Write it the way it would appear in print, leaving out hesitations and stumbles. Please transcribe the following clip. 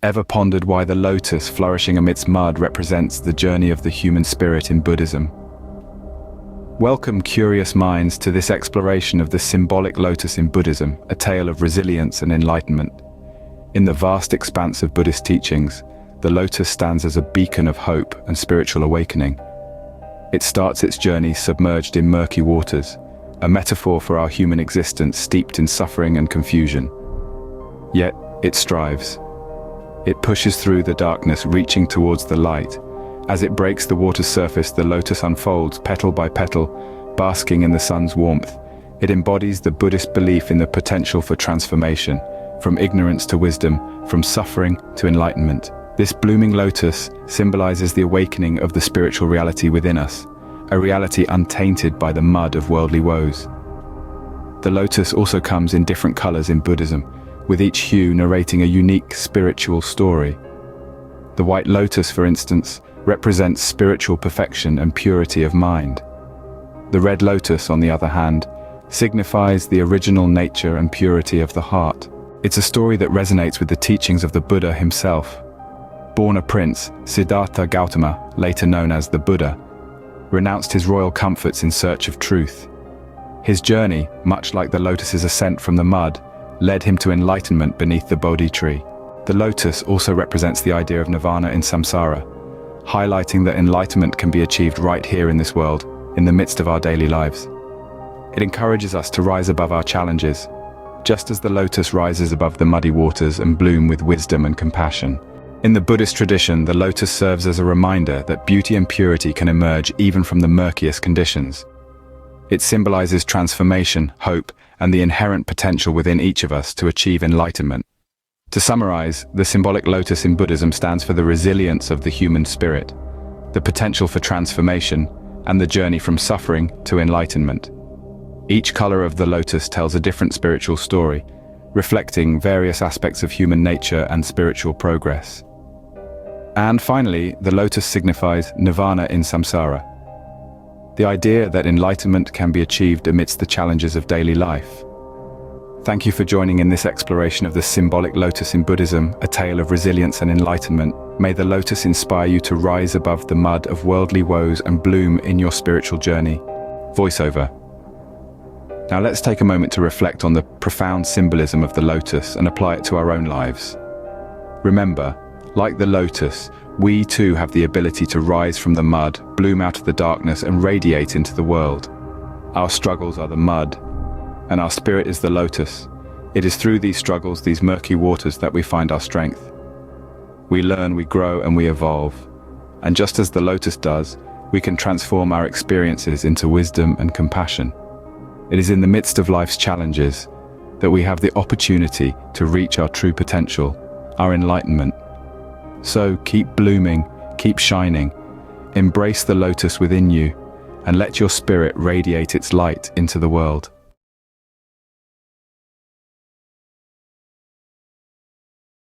Ever pondered why the lotus flourishing amidst mud represents the journey of the human spirit in Buddhism? Welcome, curious minds, to this exploration of the symbolic lotus in Buddhism, a tale of resilience and enlightenment. In the vast expanse of Buddhist teachings, the lotus stands as a beacon of hope and spiritual awakening. It starts its journey submerged in murky waters, a metaphor for our human existence steeped in suffering and confusion. Yet, it strives. It pushes through the darkness, reaching towards the light. As it breaks the water's surface, the lotus unfolds, petal by petal, basking in the sun's warmth. It embodies the Buddhist belief in the potential for transformation, from ignorance to wisdom, from suffering to enlightenment. This blooming lotus symbolizes the awakening of the spiritual reality within us, a reality untainted by the mud of worldly woes. The lotus also comes in different colors in Buddhism, with each hue narrating a unique spiritual story. The white lotus, for instance, represents spiritual perfection and purity of mind. The red lotus, on the other hand, signifies the original nature and purity of the heart. It's a story that resonates with the teachings of the Buddha himself. Born a prince, Siddhartha Gautama, later known as the Buddha, renounced his royal comforts in search of truth. His journey, much like the lotus's ascent from the mud, led him to enlightenment beneath the Bodhi tree. The lotus also represents the idea of nirvana in samsara, highlighting that enlightenment can be achieved right here in this world, in the midst of our daily lives. It encourages us to rise above our challenges, just as the lotus rises above the muddy waters and bloom with wisdom and compassion. In the Buddhist tradition, the lotus serves as a reminder that beauty and purity can emerge even from the murkiest conditions. It symbolizes transformation, hope, and the inherent potential within each of us to achieve enlightenment. To summarize, the symbolic lotus in Buddhism stands for the resilience of the human spirit, the potential for transformation, and the journey from suffering to enlightenment. Each color of the lotus tells a different spiritual story, reflecting various aspects of human nature and spiritual progress. And finally, the lotus signifies nirvana in samsara, the idea that enlightenment can be achieved amidst the challenges of daily life. Thank you for joining in this exploration of the symbolic lotus in Buddhism, a tale of resilience and enlightenment. May the lotus inspire you to rise above the mud of worldly woes and bloom in your spiritual journey. Voiceover. Now let's take a moment to reflect on the profound symbolism of the lotus and apply it to our own lives. Remember, like the lotus, we too have the ability to rise from the mud, bloom out of the darkness, and radiate into the world. Our struggles are the mud, and our spirit is the lotus. It is through these struggles, these murky waters, that we find our strength. We learn, we grow, and we evolve. And just as the lotus does, we can transform our experiences into wisdom and compassion. It is in the midst of life's challenges that we have the opportunity to reach our true potential, our enlightenment. So keep blooming, keep shining, embrace the lotus within you, and let your spirit radiate its light into the world.